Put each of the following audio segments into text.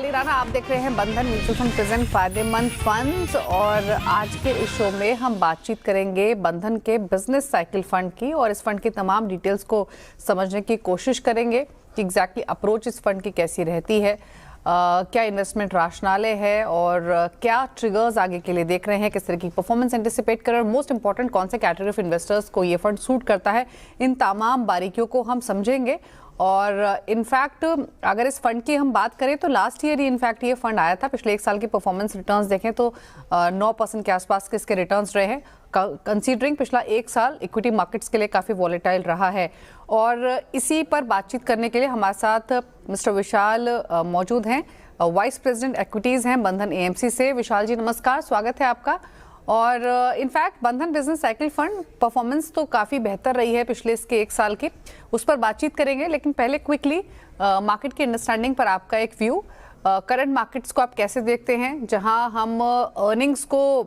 वैशाली राणा, आप देख रहे हैं बंधन म्यूचुअल फंड प्रेजेंट फायदेमंद फंड्स। और आज के इस शो में हम बातचीत करेंगे बंधन के बिजनेस साइकिल फंड की, और इस फंड की तमाम डिटेल्स को समझने की कोशिश करेंगे कि एग्जैक्टली अप्रोच इस फंड की कैसी रहती है, क्या इन्वेस्टमेंट राशनालय है, और क्या ट्रिगर्स आगे के लिए देख रहे हैं, किस तरह की परफॉर्मेंस एंटिसिपेट कर रहे हैं, मोस्ट इंपॉर्टेंट कौन से कैटेगरी ऑफ इन्वेस्टर्स को ये फंड सूट करता है। इन तमाम बारीकियों को हम समझेंगे। और इनफैक्ट अगर इस फंड की हम बात करें तो लास्ट ईयर ही इनफैक्ट ये फंड आया था। पिछले एक साल की परफॉर्मेंस रिटर्न्स देखें तो 9% के आसपास के इसके रिटर्न्स रहे हैं, कंसीडरिंग पिछला एक साल इक्विटी मार्केट्स के लिए काफ़ी वॉलेटाइल रहा है। और इसी पर बातचीत करने के लिए हमारे साथ मिस्टर विशाल मौजूद हैं, वाइस प्रेसिडेंट इक्विटीज़ हैं बंधन एएमसी से। विशाल जी नमस्कार, स्वागत है आपका। और इनफैक्ट बंधन बिजनेस साइकिल फंड परफॉर्मेंस तो काफ़ी बेहतर रही है पिछले इसके एक साल की, उस पर बातचीत करेंगे। लेकिन पहले क्विकली मार्केट की अंडरस्टैंडिंग पर आपका एक व्यू, करंट मार्केट्स को आप कैसे देखते हैं, जहां हम अर्निंग्स को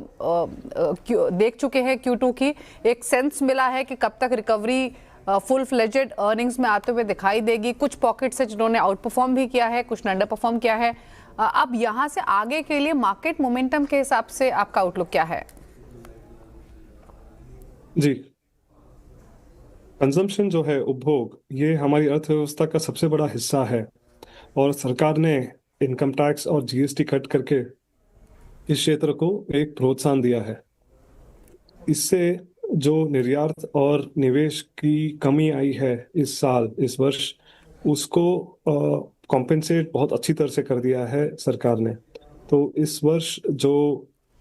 देख चुके हैं, Q2 की एक सेंस मिला है कि कब तक रिकवरी फुल फ्लेजेड अर्निंग्स में आते हुए दिखाई देगी। कुछ पॉकेट्स है जिन्होंने आउट परफॉर्म भी किया है, कुछ ने अंडर परफॉर्म किया है। अब यहाँ से आगे के लिए मार्केट मोमेंटम के हिसाब से आपका आउटलुक क्या है? जी, कंजम्पशन जो है, उपभोग, ये हमारी अर्थव्यवस्था का सबसे बड़ा हिस्सा है। और सरकार ने इनकम टैक्स और जीएसटी कट करके इस क्षेत्र को एक प्रोत्साहन दिया है। इससे जो निर्यात और निवेश की कमी आई है इस साल, इस वर्ष, उसको कॉम्पेंसेट बहुत अच्छी तरह से कर दिया है सरकार ने। तो इस वर्ष जो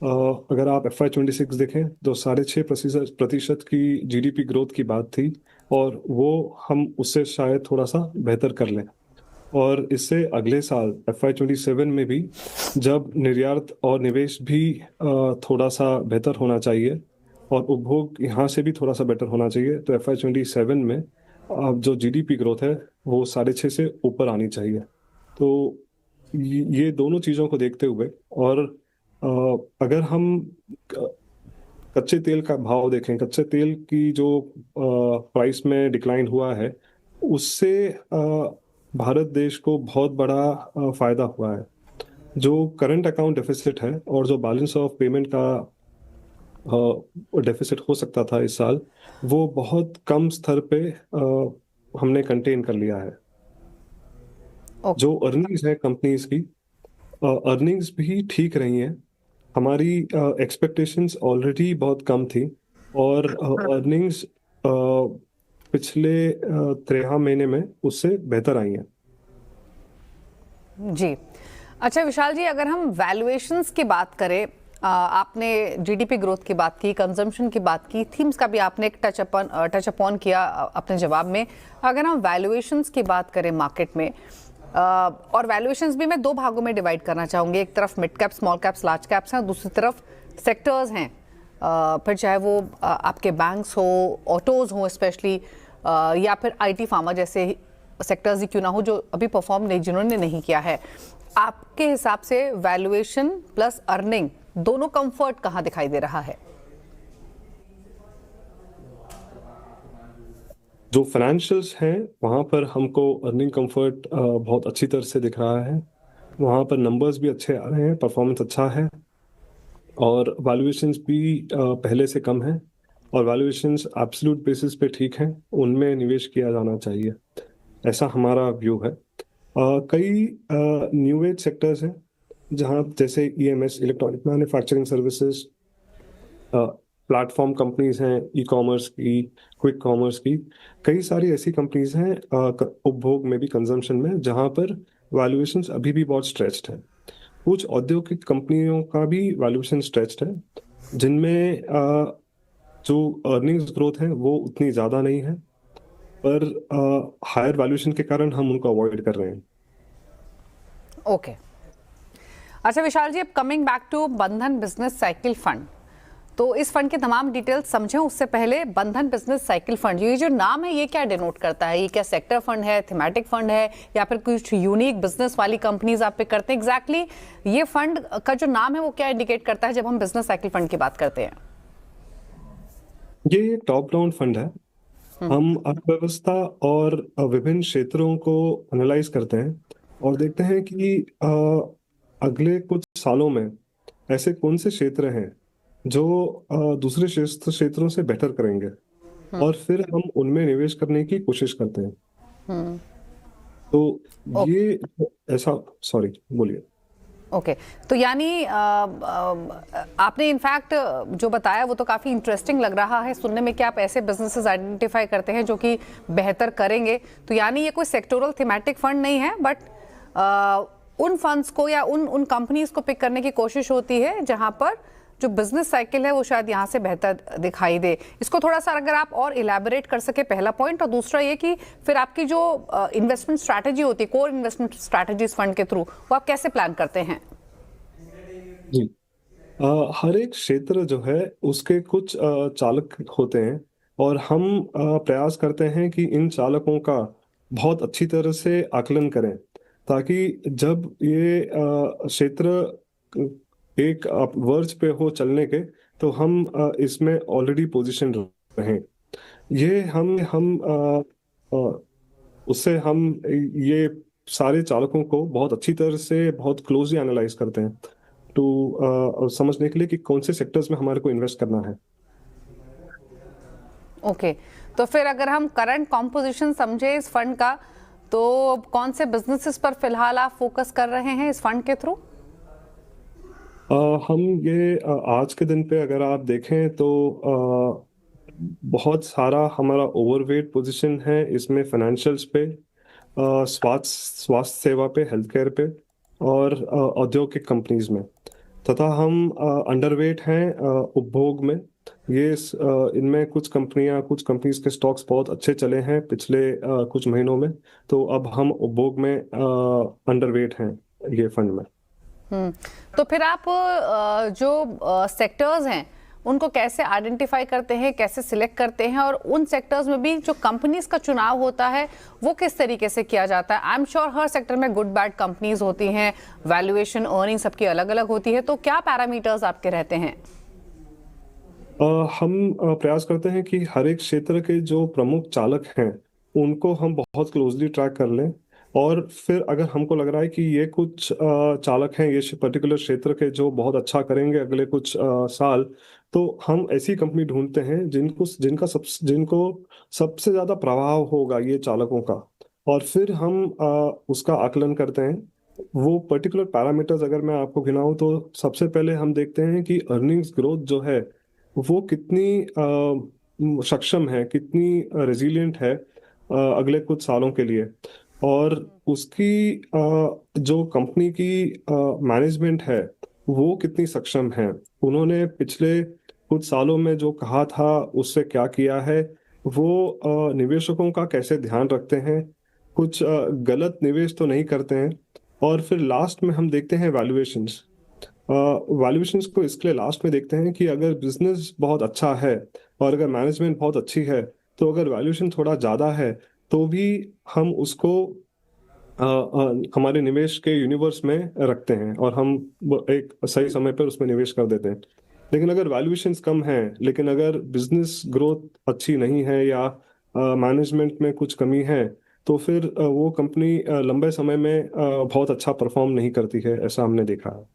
अगर आप FY26 देखें तो 6.5% की जीडीपी ग्रोथ की बात थी, और वो हम उससे शायद थोड़ा सा बेहतर कर लें। और इससे अगले साल FY27 में भी जब निर्यात और निवेश भी थोड़ा सा बेहतर होना चाहिए और उपभोग यहाँ से भी थोड़ा सा बेटर होना चाहिए, तो FY27 में जो जीडीपी ग्रोथ है वो 6.5 से ऊपर आनी चाहिए। तो ये दोनों चीज़ों को देखते हुए, और अगर हम कच्चे तेल का भाव देखें, कच्चे तेल की जो प्राइस में डिक्लाइन हुआ है, उससे भारत देश को बहुत बड़ा फायदा हुआ है। जो करंट अकाउंट डेफिसिट है और जो बैलेंस ऑफ पेमेंट का डेफिसिट हो सकता था इस साल, वो बहुत कम स्तर पे हमने कंटेन कर लिया है। जो अर्निंग्स है कंपनीज की, अर्निंग्स भी ठीक रही हैं। हमारी एक्सपेक्टेशंस ऑलरेडी बहुत कम थी, और अर्निंग्स पिछले 13 महीने में उससे बेहतर आई हैं। जी अच्छा विशाल जी, अगर हम वैल्यूएशंस की बात करें, आपने जीडीपी ग्रोथ की बात की, कंजम्पशन की बात की, थीम्स का भी आपने एक टच अपॉन किया अपने जवाब में। अगर हम वैल्यूएशंस की बात करें मार्केट में, और वैल्यूएशंस भी मैं दो भागों में डिवाइड करना चाहूँगी। एक तरफ mid caps, small caps, large caps हैं, और दूसरी तरफ सेक्टर्स हैं। फिर चाहे वो आपके बैंक्स हो, ऑटोज़ हो स्पेशली, या फिर IT फार्मा जैसे सेक्टर्स ही क्यों ना हो जो अभी परफॉर्म नहीं, जिन्होंने नहीं किया है। आपके हिसाब से वैल्यूएशन प्लस अर्निंग दोनों कंफर्ट कहाँ दिखाई दे रहा है? जो फाइनेंशियल्स हैं वहाँ पर हमको अर्निंग कंफर्ट बहुत अच्छी तरह से दिख रहा है। वहाँ पर नंबर्स भी अच्छे आ रहे हैं, परफॉर्मेंस अच्छा है, और वैल्यूएशंस भी पहले से कम है। और वैल्यूएशंस एब्सोल्यूट बेसिस पे ठीक हैं, उनमें निवेश किया जाना चाहिए, ऐसा हमारा व्यू है। कई न्यू एज सेक्टर्स हैं जहाँ, जैसे EMS, electronic manufacturing services, platform companies हैं, ई-कॉमर्स की, क्विक कॉमर्स की, कई सारी ऐसी कंपनीज हैं उपभोग में भी, कंजम्पशन में, जहाँ पर वैल्यूएशंस अभी भी बहुत स्ट्रेच्ड है। कुछ औद्योगिक कंपनियों का भी वैल्यूएशन स्ट्रेच्ड है, जिनमें जो अर्निंग्स ग्रोथ है वो उतनी ज़्यादा नहीं है, पर हायर वैल्यूएशन के कारण हम उनको अवॉइड कर रहे हैं। ओके अच्छा विशाल जी, अब कमिंग बैक टू बंधन बिजनेस साइकिल फंड, तो इस फंड के तमाम डिटेल्स समझें उससे पहले बंधन बिजनेस साइकिल फंड, ये जो नाम है ये क्या डिनोट करता है? ये क्या सेक्टर फंड है, थीमेटिक फंड है, या फिर कुछ यूनिक बिजनेस वाली कंपनीज आप पे करते हैं? एग्जैक्टली ये फंड का जो नाम है वो क्या इंडिकेट करता है जब हम बिजनेस साइकिल फंड की बात करते हैं? ये एक टॉप डाउन फंड है। हम अर्थव्यवस्था और विभिन्न क्षेत्रों को एनालाइज करते हैं और देखते हैं कि अगले कुछ सालों में ऐसे कौन से क्षेत्र हैं जो दूसरे क्षेत्रों से बेहतर करेंगे, और फिर हम उनमें निवेश करने की कोशिश करते हैं। तो ओके। ये ऐसा, सॉरी, बोलिए। ओके। तो यानी आपने इनफैक्ट जो बताया वो तो काफ़ी इंटरेस्टिंग लग रहा है सुनने में कि आप ऐसे बिजनेसेस आइडेंटिफाई करते हैं जो कि बेहतर करेंगे। तो यानी ये कोई सेक्टोरल थीमेटिक फंड नहीं है, बट उन फंड्स को या उन कंपनीज को पिक करने की कोशिश होती है जहां पर जो बिजनेस साइकिल है वो शायद यहाँ से बेहतर दिखाई दे। इसको थोड़ा सा अगर आप और इलैबोरेट कर सके, पहला पॉइंट। और दूसरा ये कि फिर आपकी जो इन्वेस्टमेंट स्ट्रैटेजी होती है, कोर इन्वेस्टमेंट स्ट्रैटेजी इस फंड के थ्रू, वो आप कैसे प्लान करते हैं? जी। हर एक क्षेत्र जो है उसके कुछ चालक होते हैं, और हम प्रयास करते हैं कि इन चालकों का बहुत अच्छी तरह से आकलन करें, ताकि जब ये क्षेत्र एक वर्ज पे हो चलने के, तो हम इसमें ऑलरेडी पोजीशन रहें। ये हम उससे हम ये सारे चालकों को बहुत अच्छी तरह से बहुत क्लोजली एनालाइज करते हैं, टू समझने के लिए कि कौन से सेक्टर्स में हमारे को इन्वेस्ट करना है। ओके। तो फिर अगर हम करंट कॉम्पोजिशन समझे इस फंड का, तो कौन से बिजनेसेस पर फिलहाल आप फोकस कर रहे हैं इस फंड के थ्रू? हम ये आज के दिन पे अगर आप देखें तो बहुत सारा हमारा ओवरवेट पोजीशन है इसमें, फाइनेंशियल्स पे, स्वास्थ्य सेवा पे, हेल्थ केयर पे, और औद्योगिक कंपनीज में। तथा हम अंडरवेट हैं उपभोग में। इनमें कुछ कंपनीज के स्टॉक्स बहुत अच्छे चले हैं पिछले कुछ महीनों में, तो अब हम उपभोग में अंडरवेट हैं ये फंड में। तो फिर आप जो सेक्टर्स हैं उनको कैसे आइडेंटिफाई करते हैं, कैसे सिलेक्ट करते हैं, और उन सेक्टर्स में भी जो कंपनीज का चुनाव होता है वो किस तरीके से किया जाता है? I am sure her sector में गुड बैड कंपनीज होती हैं, वैल्यूएशन, अर्निंग सबकी अलग अलग होती है, तो क्या पैरामीटर्स आपके रहते हैं? हम प्रयास करते हैं कि हर एक क्षेत्र के जो प्रमुख चालक हैं उनको हम बहुत क्लोजली ट्रैक कर लें, और फिर अगर हमको लग रहा है कि ये कुछ चालक हैं ये पर्टिकुलर क्षेत्र के जो बहुत अच्छा करेंगे अगले कुछ साल, तो हम ऐसी कंपनी ढूंढते हैं जिनको सबसे ज्यादा प्रभाव होगा ये चालकों का, और फिर हम उसका आकलन करते हैं। वो पर्टिकुलर पैरामीटर्स अगर मैं आपको गिनाऊं तो सबसे पहले हम देखते हैं कि अर्निंग्स ग्रोथ जो है वो कितनी सक्षम है, कितनी रेजिलिएंट है अगले कुछ सालों के लिए, और उसकी जो कंपनी की मैनेजमेंट है वो कितनी सक्षम है, उन्होंने पिछले कुछ सालों में जो कहा था उससे क्या किया है, वो निवेशकों का कैसे ध्यान रखते हैं, कुछ गलत निवेश तो नहीं करते हैं। और फिर लास्ट में हम देखते हैं वैल्यूएशंस। वैल्यूएशंस को इसके लिए लास्ट में देखते हैं कि अगर बिजनेस बहुत अच्छा है और अगर मैनेजमेंट बहुत अच्छी है, तो अगर वैल्यूएशन थोड़ा ज़्यादा है तो भी हम उसको हमारे निवेश के यूनिवर्स में रखते हैं, और हम वो एक सही समय पर उसमें निवेश कर देते हैं। लेकिन अगर वैल्यूएशंस कम है लेकिन अगर बिजनेस ग्रोथ अच्छी नहीं है या मैनेजमेंट में कुछ कमी है, तो फिर वो कंपनी लंबे समय में बहुत अच्छा परफॉर्म नहीं करती है, ऐसा हमने देखा है।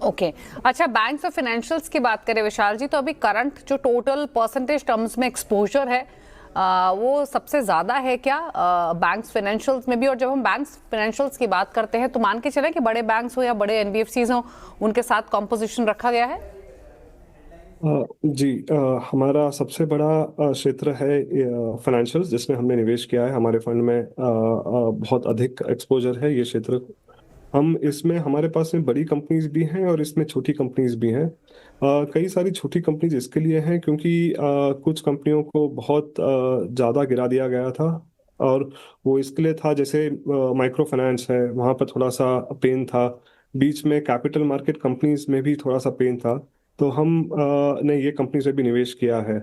ओके। अच्छा, बैंक्स और फाइनेंशियल्स की बात करें विशाल जी, तो अभी करंट जो टोटल परसेंटेज टर्म्स में एक्सपोजर है वो सबसे ज्यादा है क्या बैंक्स फाइनेंशियल्स में भी? और जब हम बैंक्स फाइनेंशियल्स की बात करते हैं तो मान के चले कि बड़े बैंक्स हो या बड़े एनबीएफसीज हो, उनके साथ कॉम्पोजिशन रखा गया है? जी, हमारा सबसे बड़ा क्षेत्र है फाइनेंशियल्स, जिसमें हमने निवेश किया है। हमारे फंड में बहुत अधिक एक्सपोजर है ये क्षेत्र। हम इसमें हमारे पास में बड़ी कंपनीज भी हैं और इसमें छोटी कंपनीज भी हैं। कई सारी छोटी कंपनीज इसके लिए हैं क्योंकि कुछ कंपनियों को बहुत ज़्यादा गिरा दिया गया था, और वो इसके लिए था, जैसे माइक्रो फाइनेंस है वहाँ पर थोड़ा सा पेन था, बीच में कैपिटल मार्केट कंपनीज में भी थोड़ा सा पेन था, तो हम ने ये कंपनी से भी निवेश किया है।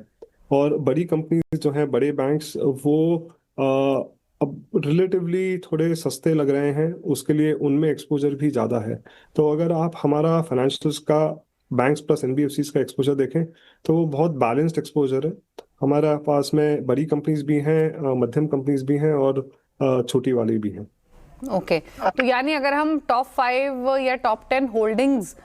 और बड़ी कंपनीज जो हैं, बड़े बैंक्स, वो अब रिलेटिवली थोड़े सस्ते लग रहे हैं, उसके लिए उनमें एक्सपोजर भी ज़्यादा है। तो अगर आप हमारा फाइनेंशियल्स का बैंक्स प्लस एनबीएफसीज का एक्सपोजर देखें तो वो बहुत बैलेंस्ड एक्सपोजर है। हमारे पास में बड़ी कंपनीज भी हैं, मध्यम कंपनीज भी हैं, और छोटी वाली भी हैं। ओके, तो यानी अगर हम टॉप 5 या टॉप 10 होल्डिंग्स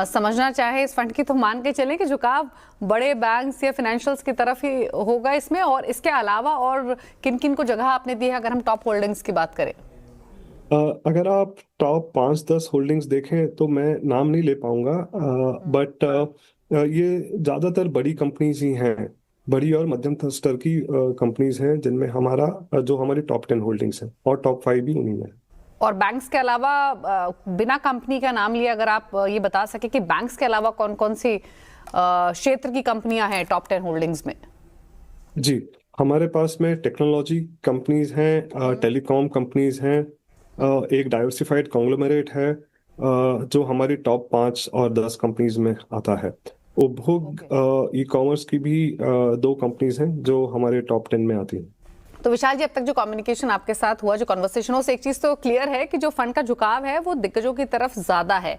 समझना चाहे इस फंड की, तो मान के चलें कि झुकाव बड़े बैंक्स या फाइनेंशियल्स की तरफ ही होगा इसमें। और इसके अलावा और किन किन को जगह आपने दी है अगर हम टॉप होल्डिंग्स की बात करें? अगर आप टॉप 5-10 होल्डिंग्स देखें तो मैं नाम नहीं ले पाऊंगा, बट ये ज़्यादातर बड़ी कंपनीज ही हैं, बड़ी और मध्यम स्तर की कंपनीज हैं जिनमें जो हमारी टॉप 10 होल्डिंग्स हैं, और टॉप 5 भी उन्हीं में है। और बैंक्स के अलावा बिना कंपनी का नाम लिए अगर आप ये बता सके कि बैंक्स के अलावा कौन कौन सी क्षेत्र की कंपनियां हैं टॉप 10 होल्डिंग्स में? जी, हमारे पास में टेक्नोलॉजी कंपनीज हैं, टेलीकॉम कंपनीज हैं, एक डाइवर्सिफाइड कॉन्ग्लोमरेट है जो हमारी टॉप 5 और 10 कंपनीज में आता है। उपभोग ई कॉमर्स की भी 2 कंपनीज हैं जो हमारे टॉप 10 में आती हैं। तो विशाल जी, अब तक जो कम्युनिकेशन आपके साथ हुआ, जो कन्वर्सेशन हो, से एक चीज तो क्लियर है कि जो फंड का झुकाव है वो दिग्गजों की तरफ ज्यादा है।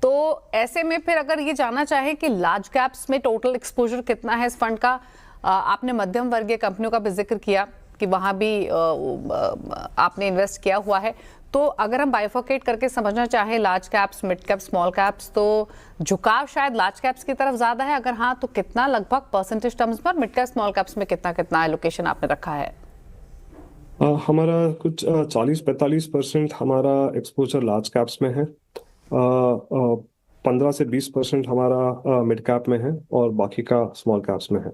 तो ऐसे में फिर अगर ये जानना चाहे कि लार्ज कैप्स में टोटल एक्सपोजर कितना है इस फंड का, आपने मध्यम वर्गीय कंपनियों का भी जिक्र किया कि वहां भी आपने इन्वेस्ट किया हुआ है। तो अगर हम बाइफर्केट करके समझना चाहें large caps, mid caps, small caps, तो झुकाव शायद लार्ज कैप्स की तरफ ज्यादा है। अगर हाँ, तो कितना लगभग परसेंटेज टर्म्स में? और मिड कैप, स्मॉल कैप्स में कितना कितना एलोकेशन आपने रखा है? हमारा कुछ 40-45% हमारा एक्सपोजर लार्ज कैप्स में है, 15 से 20% हमारा मिड कैप में है, और बाकी का स्मॉल कैप्स में है।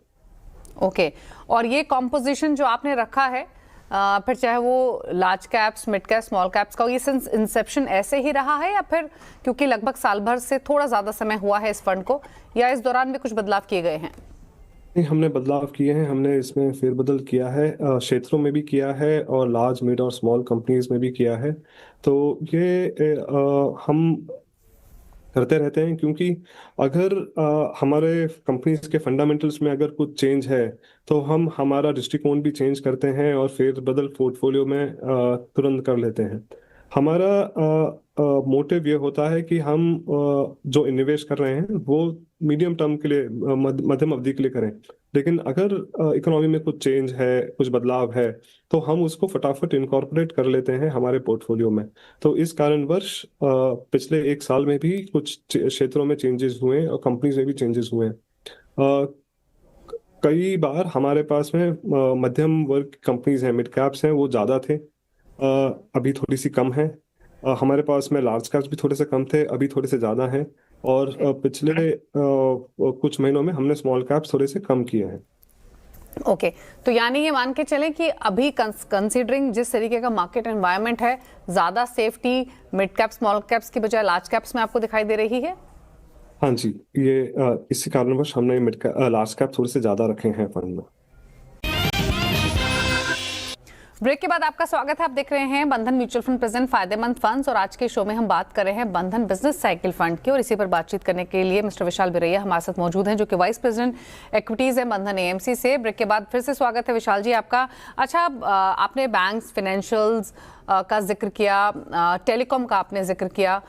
ओके, और ये कॉम्पोजिशन जो आपने रखा है, फिर चाहे वो large caps, mid cap, small caps का, ये सिंस इंसेप्शन ऐसे ही रहा है, या फिर क्योंकि लगभग साल भर से थोड़ा ज्यादा समय हुआ है इस फंड को, या इस दौरान भी कुछ बदलाव किए गए हैं? नहीं, हमने बदलाव किए हैं, हमने इसमें फेरबदल किया है, क्षेत्रों में भी किया है और लार्ज, मिड और स्मॉल कंपनीज में भी किया है। तो ये हम करते रहते हैं, क्योंकि अगर हमारे कंपनीज के फंडामेंटल्स में अगर कुछ चेंज है तो हम हमारा दृष्टिकोण भी चेंज करते हैं और फेरबदल पोर्टफोलियो में तुरंत कर लेते हैं। हमारा मोटिव ये होता है कि हम जो निवेश कर रहे हैं वो मीडियम टर्म के लिए, मध्यम अवधि के लिए करें। लेकिन अगर इकोनॉमी में कुछ चेंज है, कुछ बदलाव है, तो हम उसको फटाफट इनकॉर्पोरेट कर लेते हैं हमारे पोर्टफोलियो में। तो इस कारणवश पिछले 1 साल में भी कुछ क्षेत्रों में चेंजेस हुए और कंपनीज में भी चेंजेस हुए हैं। अ, कई बार हमारे पास में मध्यम वर्ग कंपनीज हैं, मिड कैप्स हैं, वो ज़्यादा थे, अभी थोड़ी सी कम है। हमारे पास में लार्ज कैप्स भी थोड़े से कम थे, अभी थोड़े से ज़्यादा हैं। और पिछले कुछ महीनों में हमने स्मॉल कैप्स थोड़े से कम किए हैं। ओके, तो यानी ये मान के चलें कि अभी कंसीडरिंग जिस तरीके का मार्केट एनवायरनमेंट है, ज्यादा safety mid cap, small caps की बजाय लार्ज कैप्स में आपको दिखाई दे रही है? हाँ जी, ये इसी कारणवश हमने लार्ज कैप थोड़े से ज़्यादा रखे हैं फंड में। ब्रेक के बाद आपका स्वागत है। आप देख रहे हैं बंधन म्यूचुअल फंड प्रेजेंट फायदेमंद फंड्स, और आज के शो में हम बात कर रहे हैं बंधन बिजनेस साइकिल फंड की। और इसी पर बातचीत करने के लिए मिस्टर विशाल बिरैया हमारे साथ मौजूद हैं, जो कि वाइस प्रेसिडेंट इक्विटीज है बंधन एएमसी से। ब्रेक के बाद फिर से स्वागत है विशाल जी आपका। अच्छा, आपने बैंक्स, फाइनेंशियल्स का जिक्र किया, टेलीकॉम का आपने जिक्र किया।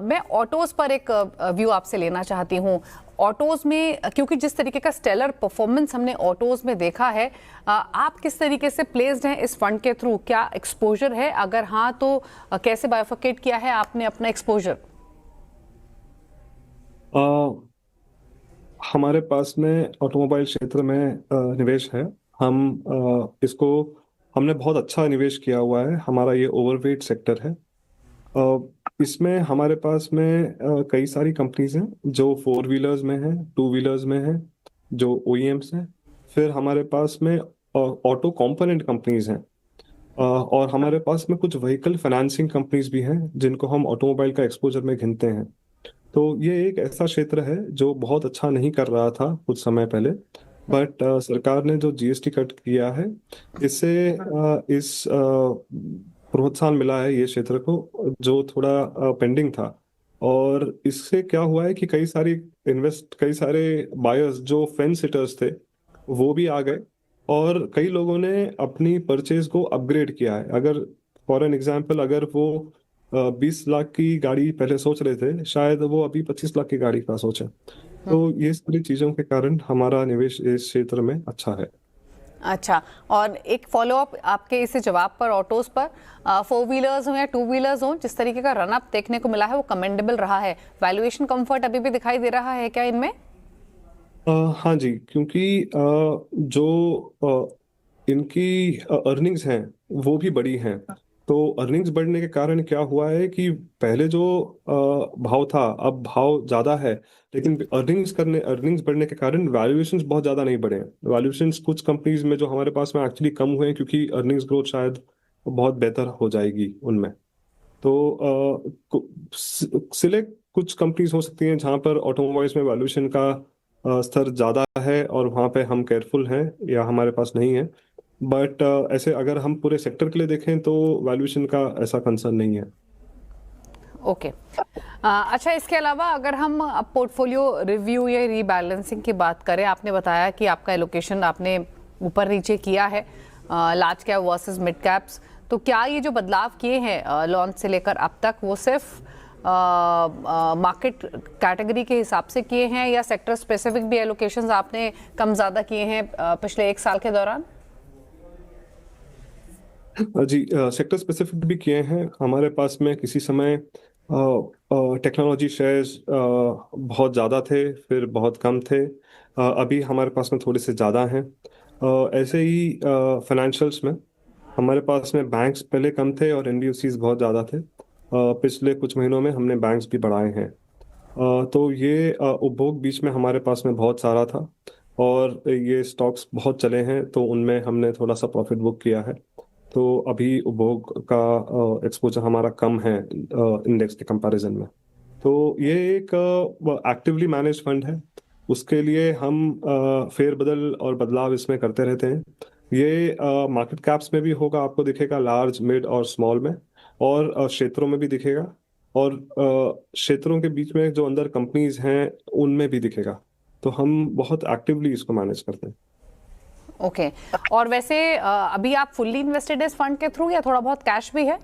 मैं ऑटोज पर एक व्यू आपसे लेना चाहती हूँ। ऑटोज में, क्योंकि जिस तरीके का स्टेलर परफॉर्मेंस हमने ऑटोज में देखा है, आप किस तरीके से प्लेस्ड हैं इस फंड के थ्रू? क्या एक्सपोजर है? अगर हाँ, तो कैसे बायोफिकेट किया है आपने अपना एक्सपोजर? हमारे पास में ऑटोमोबाइल क्षेत्र में निवेश है। हम इसको हमने बहुत अच्छा निवेश किया हुआ है, हमारा ये ओवरवेट सेक्टर है। इसमें हमारे पास में कई सारी कंपनीज हैं जो 4 व्हीलर्स में हैं, 2 व्हीलर्स में हैं, जो ओईएम्स हैं। फिर हमारे पास में ऑटो कंपोनेंट कंपनीज हैं, और हमारे पास में कुछ व्हीकल फाइनेंसिंग कंपनीज भी हैं जिनको हम ऑटोमोबाइल का एक्सपोजर में गिनते हैं। तो ये एक ऐसा क्षेत्र है जो बहुत अच्छा नहीं कर रहा था कुछ समय पहले, बट सरकार ने जो जीएसटी कट किया है, इससे इस प्रोत्साहन मिला है ये क्षेत्र को, जो थोड़ा पेंडिंग था। और इससे क्या हुआ है कि कई सारे बायर्स जो फेंस सिटर्स थे वो भी आ गए, और कई लोगों ने अपनी परचेज को अपग्रेड किया है। अगर फॉर एन एग्जांपल, अगर वो 20 लाख की गाड़ी पहले सोच रहे थे, शायद वो अभी 25 लाख की गाड़ी का सोचे। तो ये सारी चीजों के कारण हमारा निवेश इस क्षेत्र में अच्छा है। अच्छा, और एक फॉलोअप आपके इस जवाब पर, ऑटोज पर, फोर व्हीलर्स हो या टू व्हीलर्स हो, जिस तरीके का रन अप देखने को मिला है वो कमेंडेबल रहा है। वैल्यूएशन कंफर्ट अभी भी दिखाई दे रहा है क्या इनमें? हाँ जी, क्योंकि जो इनकी अर्निंग्स हैं वो भी बड़ी हैं। तो अर्निंग्स बढ़ने के कारण क्या हुआ है कि पहले जो भाव था, अब भाव ज़्यादा है, लेकिन अर्निंग्स बढ़ने के कारण वैल्यूएशंस बहुत ज़्यादा नहीं बढ़े हैं। वैल्यूएशंस कुछ कंपनीज में जो हमारे पास में एक्चुअली कम हुए हैं, क्योंकि अर्निंग्स ग्रोथ शायद बहुत बेहतर हो जाएगी उनमें। तो सिलेक्ट कुछ कंपनीज हो सकती हैं जहां पर ऑटोमोबाइल्स में वैल्यूएशन का स्तर ज़्यादा है और वहां पे हम केयरफुल हैं या हमारे पास नहीं है। बट ऐसे अगर हम पूरे सेक्टर के लिए देखें तो वैल्यूएशन का ऐसा कंसर्न नहीं है। ओके। अच्छा, इसके अलावा अगर हम पोर्टफोलियो रिव्यू या रीबैलेंसिंग की बात करें, आपने बताया कि आपका एलोकेशन आपने ऊपर नीचे किया है large cap versus mid caps. तो क्या ये जो बदलाव किए हैं लॉन्च से लेकर अब तक, वो सिर्फ मार्केट कैटेगरी के हिसाब से किए हैं या सेक्टर स्पेसिफिक भी एलोकेशंस आपने कम ज़्यादा किए हैं पिछले एक साल के दौरान? जी, सेक्टर स्पेसिफिक भी किए हैं। हमारे पास में किसी समय टेक्नोलॉजी शेयर्स बहुत ज़्यादा थे, फिर बहुत कम थे। अभी हमारे पास में थोड़े से ज़्यादा हैं। ऐसे ही फाइनेंशियल्स में हमारे पास में बैंक्स पहले कम थे और एनबीएफसीज बहुत ज़्यादा थे। पिछले कुछ महीनों में हमने बैंक्स भी बढ़ाए हैं। तो ये उपभोग बीच में हमारे पास में बहुत सारा था और ये स्टॉक्स बहुत चले हैं, तो उनमें हमने थोड़ा सा प्रॉफिट बुक किया है। तो अभी उपभोग का एक्सपोजर हमारा कम है इंडेक्स के कंपैरिजन में। तो ये एक एक्टिवली मैनेज फंड है। उसके लिए हम फेरबदल और बदलाव इसमें करते रहते हैं। ये मार्केट कैप्स में भी होगा, आपको दिखेगा, लार्ज मिड और स्मॉल में, और क्षेत्रों में भी दिखेगा, और क्षेत्रों के बीच में जो अंदर कंपनीज हैं उनमें भी दिखेगा। तो हम बहुत एक्टिवली इसको मैनेज करते हैं। ओके। और वैसे अभी आप फुल्ली इन्वेस्टेड है इस फंड के थ्रू या थोड़ा बहुत कैश भी है?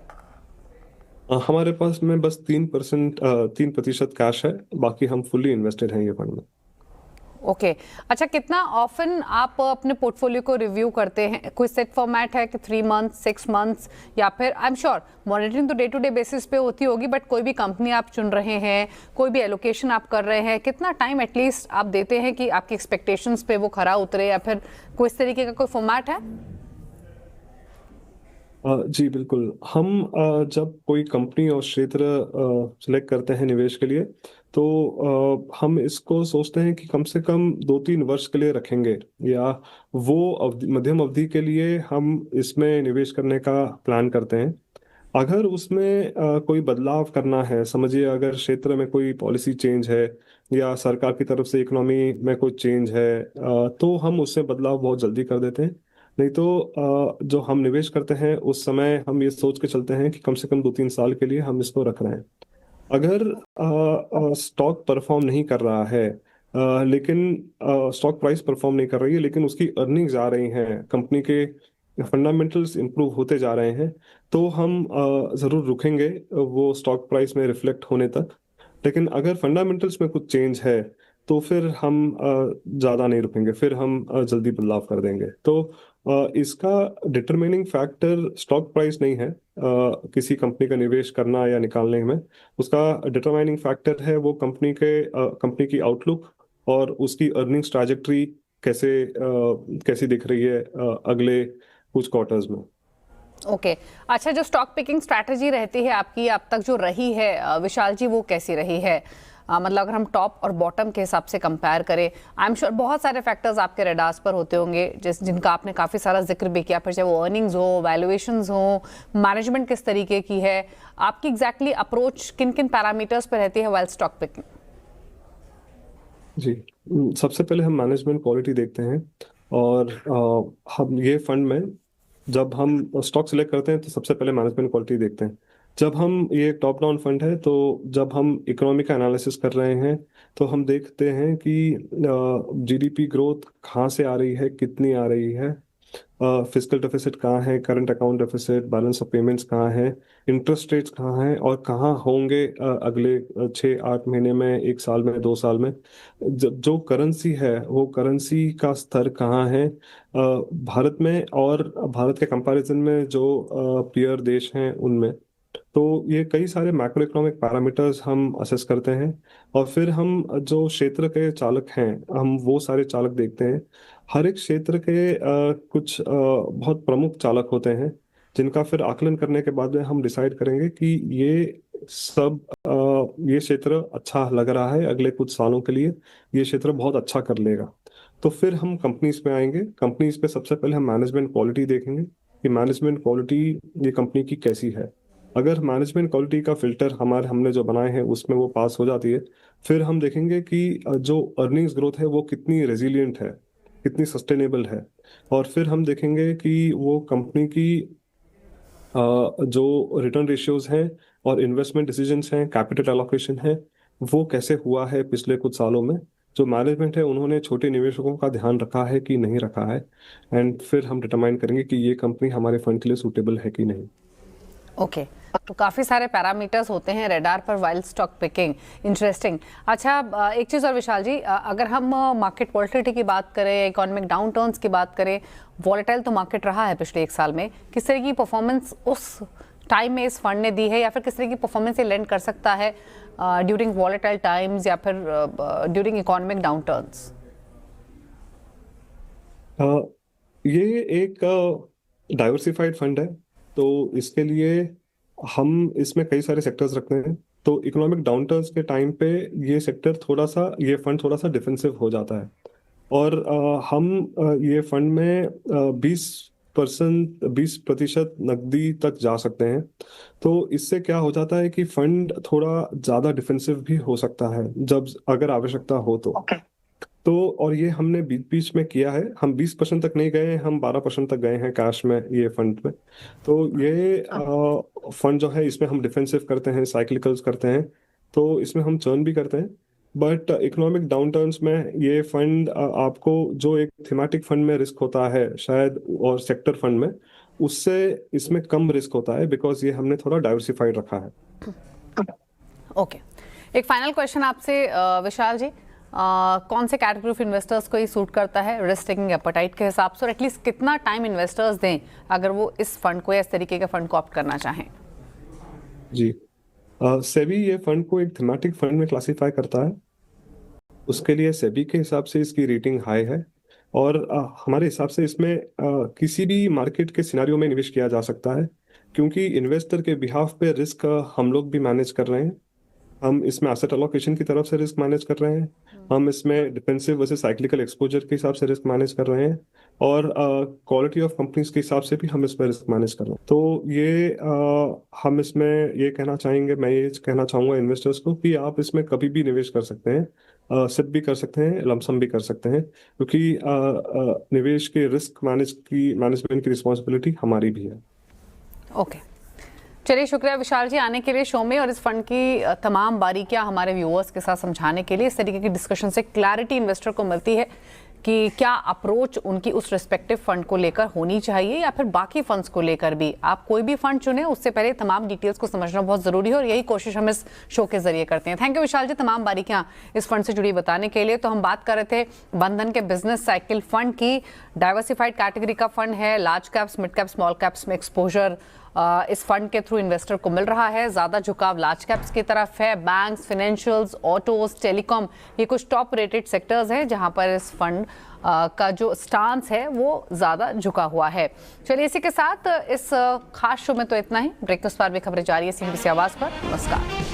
हमारे पास में बस 3% कैश है, बाकी हम फुल्ली इन्वेस्टेड हैं ये फंड में। ओके। अच्छा, कितना ऑफन आप अपने पोर्टफोलियो को रिव्यू करते हैं? कोई सेट फॉर्मेट है कि 3 मंथ्स, 6 मंथ्स, या फिर आई एम श्योर मॉनिटरिंग तो डे टू डे बेसिस पे होती होगी, बट कोई भी कंपनी आप चुन रहे हैं, कोई भी एलोकेशन आप कर रहे हैं, कितना टाइम एटलीस्ट आप देते हैं कि आपकी एक्सपेक्टेशंस पे वो खरा उतरे, या फिर कोई इस तरीके का कोई फॉर्मेट है? जी बिल्कुल। हम जब कोई कंपनी और क्षेत्र सिलेक्ट करते हैं निवेश के लिए, तो हम इसको सोचते हैं कि कम से कम 2-3 वर्ष के लिए रखेंगे, या वो मध्यम अवधि के लिए हम इसमें निवेश करने का प्लान करते हैं। अगर उसमें कोई बदलाव करना है, समझिए अगर क्षेत्र में कोई पॉलिसी चेंज है या सरकार की तरफ से इकोनॉमी में कोई चेंज है, तो हम उसमें बदलाव बहुत जल्दी कर देते हैं। नहीं तो जो हम निवेश करते हैं उस समय हम ये सोच के चलते हैं कि कम से कम 2-3 साल के लिए हम इसको रख रहे हैं। अगर स्टॉक परफॉर्म नहीं कर रहा है, लेकिन स्टॉक प्राइस परफॉर्म नहीं कर रही है, लेकिन उसकी अर्निंग्स आ रही हैं, कंपनी के फंडामेंटल्स इंप्रूव होते जा रहे हैं, तो हम ज़रूर रुकेंगे वो स्टॉक प्राइस में रिफ्लेक्ट होने तक। लेकिन अगर फंडामेंटल्स में कुछ चेंज है तो फिर हम ज़्यादा नहीं रुकेंगे, फिर हम जल्दी बदलाव कर देंगे। तो इसका डिटरमिनिंग फैक्टर स्टॉक प्राइस नहीं है, किसी कंपनी का निवेश करना या निकालने में। उसका डिटरमाइनिंग फैक्टर है वो कंपनी की आउटलुक और उसकी अर्निंग्स ट्रैजेक्टरी कैसी दिख रही है अगले कुछ क्वार्टर्स में। ओके। अच्छा, जो स्टॉक पिकिंग स्ट्रैटेजी रहती है आपकी अब तक जो रही है विशाल जी, वो कैसी रही है? मतलब अगर हम टॉप और बॉटम के हिसाब से कंपेयर करें, आई एम श्योर बहुत सारे फैक्टर्स आपके रेडार्स पर होते होंगे जिनका आपने काफ़ी सारा जिक्र भी किया, फिर चाहे वो अर्निंग्स हो, वैल्यूएशंस हो, मैनेजमेंट किस तरीके की है, आपकी एग्जैक्टली अप्रोच किन किन पैरामीटर्स पर रहती है वाइल स्टॉक पिकिंग? जी, सबसे पहले हम मैनेजमेंट क्वालिटी देखते हैं। और हम ये फंड में जब हम स्टॉक सेलेक्ट करते हैं तो सबसे पहले मैनेजमेंट क्वालिटी देखते हैं। जब हम ये टॉप डाउन फंड है, तो जब हम इकोनॉमी का एनालिसिस कर रहे हैं तो हम देखते हैं कि जीडीपी ग्रोथ कहाँ से आ रही है, कितनी आ रही है, फिजिकल डेफिसिट कहाँ है, current account deficit, balance of payments कहाँ है, इंटरेस्ट रेट्स कहाँ हैं और कहाँ होंगे अगले 6-8 महीने में, 1 साल में, 2 साल में। जो करेंसी है वो करेंसी का स्तर कहाँ है भारत में और भारत के कंपैरिजन में जो पीयर देश हैं उनमें। तो ये कई सारे मैक्रो इकोनॉमिक पैरामीटर्स हम असेस करते हैं और फिर हम जो क्षेत्र के चालक हैं हम वो सारे चालक देखते हैं। हर एक क्षेत्र के कुछ बहुत प्रमुख चालक होते हैं जिनका फिर आकलन करने के बाद में हम डिसाइड करेंगे कि ये सब ये क्षेत्र अच्छा लग रहा है अगले कुछ सालों के लिए, ये क्षेत्र बहुत अच्छा कर लेगा। तो फिर हम कंपनीज पे आएंगे। कंपनीज पे सबसे पहले हम मैनेजमेंट क्वालिटी देखेंगे कि मैनेजमेंट क्वालिटी ये कंपनी की कैसी है। अगर मैनेजमेंट क्वालिटी का फिल्टर हमने जो बनाए हैं उसमें वो पास हो जाती है, फिर हम देखेंगे कि जो अर्निंग्स ग्रोथ है वो कितनी रेजिलियंट है, कितनी सस्टेनेबल है। और फिर हम देखेंगे कि वो कंपनी की जो रिटर्न रेशियोज हैं और इन्वेस्टमेंट डिसीजंस हैं, कैपिटल एलोकेशन है, वो कैसे हुआ है पिछले कुछ सालों में। जो मैनेजमेंट है उन्होंने छोटे निवेशकों का ध्यान रखा है कि नहीं रखा है, एंड फिर हम डिटरमाइन करेंगे कि ये कंपनी हमारे फंड के लिए सूटेबल है कि नहीं। ओके तो काफ़ी सारे पैरामीटर्स होते हैं रेडार पर वाइल स्टॉक पिकिंग। इंटरेस्टिंग। अच्छा, एक चीज़ और विशाल जी, अगर हम मार्केट वॉलेटिलिटी की बात करें, इकोनॉमिक डाउन टर्न्स की बात करें, वॉलेटाइल तो मार्केट रहा है पिछले 1 साल में, किस तरह की परफॉर्मेंस उस टाइम में इस फंड ने दी है या फिर किस तरह की परफॉर्मेंस ये लेंड कर सकता है ड्यूरिंग वॉलेटाइल टाइम्स या फिर ड्यूरिंग इकोनॉमिक डाउन टर्न्स? ये एक डाइवर्सिफाइड फंड है, तो इसके लिए हम इसमें कई सारे सेक्टर्स रखते हैं। तो इकोनॉमिक डाउनटर्न्स के टाइम पे ये फंड थोड़ा सा डिफेंसिव हो जाता है और हम ये फंड में 20% नकदी तक जा सकते हैं। तो इससे क्या हो जाता है कि फंड थोड़ा ज़्यादा डिफेंसिव भी हो सकता है जब अगर आवश्यकता हो तो। तो और ये हमने बीच बीच में किया है, हम 20% तक नहीं गए हैं, हम 12% तक गए हैं कैश में ये फंड में। तो ये फंड जो है इसमें हम डिफेंसिव करते हैं, साइक्लिकल्स करते हैं, तो इसमें हम चर्न भी करते हैं। बट इकोनॉमिक डाउनटर्न्स में ये फंड आपको जो एक थीमेटिक फंड में रिस्क होता है शायद और सेक्टर फंड में, उससे इसमें कम रिस्क होता है बिकॉज ये हमने थोड़ा डाइवर्सिफाइड रखा है। ओके, एक फाइनल क्वेश्चन आपसे विशाल जी, कौन से कैटेगरी ऑफ इन्वेस्टर्स को ये सूट करता है रिस्क टेकिंग एपेटाइट के हिसाब से, और एटलीस्ट कितना टाइम इन्वेस्टर्स दें अगर वो इस फंड को या इस तरीके के फंड को ऑप्ट करना चाहें? जी, सेबी ये फंड को एक थीमेटिक फंड में क्लासिफाई करता है। उसके लिए सेबी के हिसाब से इसकी रेटिंग हाई है और हमारे हिसाब से इसमें किसी भी मार्केट के सिनेरियो में निवेश किया जा सकता है, क्योंकि इन्वेस्टर के बिहाफ पे रिस्क हम लोग भी मैनेज कर रहे हैं। हम इसमें एसेट एलोकेशन की तरफ से रिस्क मैनेज कर रहे हैं, हम इसमें डिफेंसिव वर्सेस साइक्लिकल एक्सपोजर के हिसाब से रिस्क मैनेज कर रहे हैं और क्वालिटी ऑफ कंपनीज के हिसाब से भी हम इसमें रिस्क मैनेज कर रहे हैं। तो ये हम इसमें ये कहना चाहेंगे, मैं ये कहना चाहूँगा इन्वेस्टर्स को कि आप इसमें कभी भी निवेश कर सकते हैं, सिप भी कर सकते हैं, लमसम भी कर सकते हैं, क्योंकि निवेश के रिस्क मैनेजमेंट की रिस्पॉन्सिबिलिटी हमारी भी है। ओके, चलिए शुक्रिया विशाल जी आने के लिए शो में और इस फंड की तमाम बारीकियां हमारे व्यूअर्स के साथ समझाने के लिए। इस तरीके की डिस्कशन से क्लैरिटी इन्वेस्टर को मिलती है कि क्या अप्रोच उनकी उस रिस्पेक्टिव फंड को लेकर होनी चाहिए या फिर बाकी फंड्स को लेकर भी। आप कोई भी फंड चुने उससे पहले तमाम डिटेल्स को समझना बहुत जरूरी है और यही कोशिश हम इस शो के जरिए करते हैं। थैंक यू विशाल जी तमाम बारीकियां इस फंड से जुड़ी बताने के लिए। तो हम बात कर रहे थे बंधन के बिजनेस साइकिल फंड की। डाइवर्सिफाइड कैटेगरी का फंड है, large caps, mid cap, small caps में एक्सपोजर इस फंड के थ्रू इन्वेस्टर को मिल रहा है। ज़्यादा झुकाव लार्ज कैप्स की तरफ है। बैंक्स, फाइनेंशियल्स, ऑटोज, टेलीकॉम, ये कुछ टॉप रेटेड सेक्टर्स हैं जहां पर इस फंड का जो स्टांस है वो ज़्यादा झुका हुआ है। चलिए इसी के साथ इस खास शो में तो इतना ही। ब्रेक के उस पार भी खबरें जारी है CNBC आवाज़ पर। नमस्कार।